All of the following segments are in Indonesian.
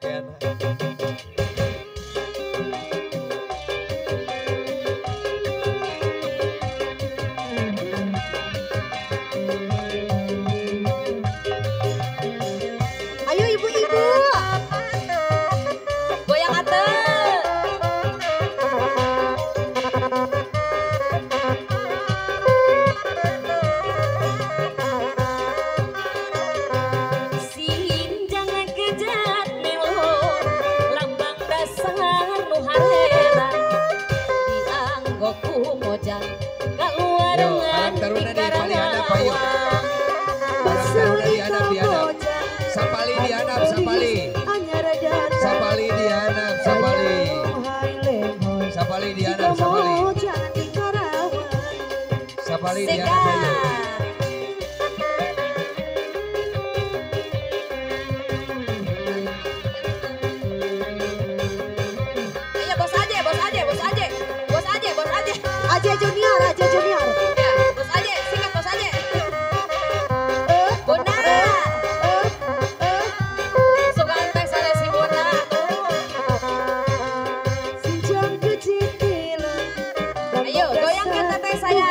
karaokean. Ayo ibu-ibu. Goyang ate. Sinjang kejat melo lambang dasar nu harera dianggo ku mojang kaluarengan taruna di palihanap ayo. Taruna dihanap. Sapali dihanap, sapali. Sapali dihanap, sapali. Sapali dihanap, sapali. Sapali dihanap ayo. Ayo bos aja, bos aja, bos aja. Bos aja, bos aja. Aja junior, aja junior. Ya, bos aja, sikat bos aja. Bunda. Suka teh sare si Bunda. Sinjang kecicilan. Ayo, goyang ke teteh saya.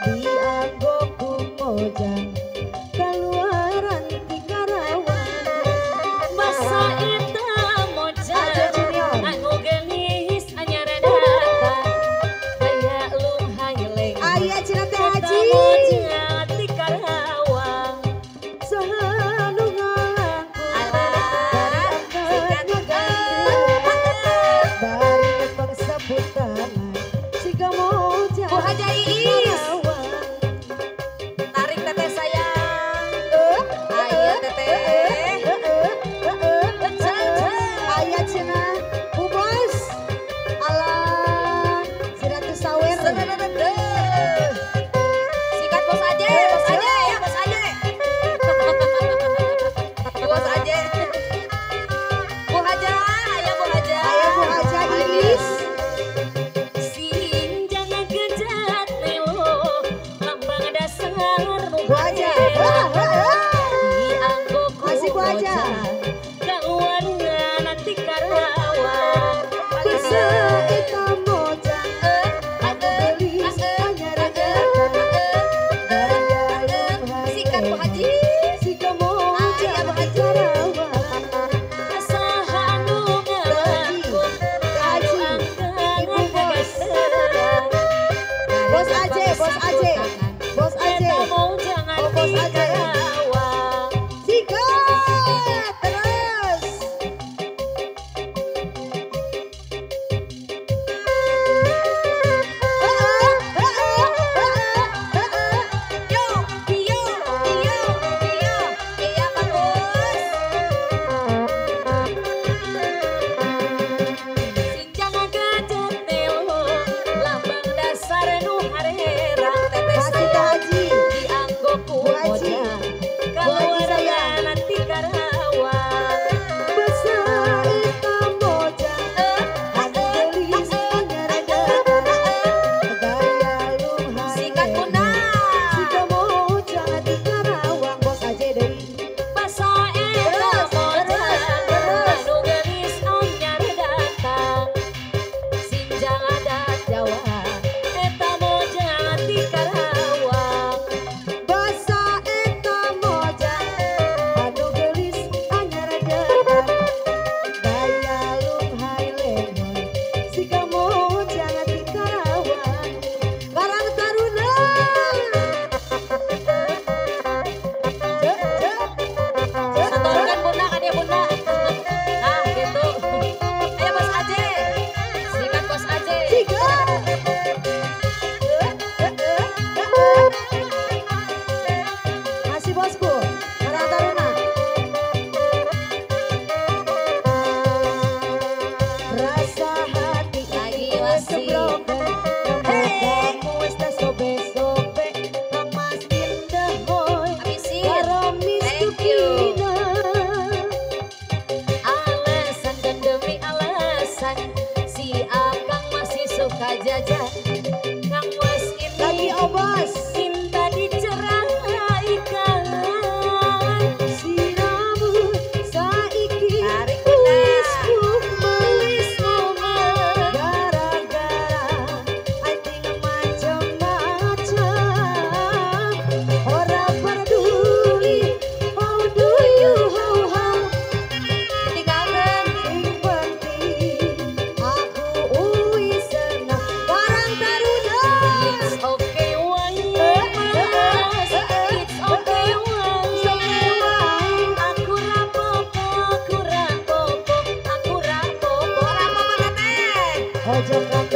Dianggo ku mojang keluaran ti Karawang. Masa eta mojang anu gelis anyar datang aya lung haileng aya cenah teh haji mojang ti Karawang saha nu ngaku alah sikat bari nepang sebutan siga mojang Bu Haja Iis tarik teteh sayang ayo teteh aya cenah Bu Bos alah si Ratu Sawer sikat bos aja ya bos aja bos aja Bu Haja aya Bu Haja Iis sinjang kejat melo lambang dasar nu Bu Haja dianggo ku Bu Haja kaluarengan ti Karawang bisa eta mojang anu gelis anyar sikat Bu Haji siga mojang Karawang saha nu ngelaku ibu bos aja bos aja bos aja oh bos aja Karawang sikat terus pojok kaki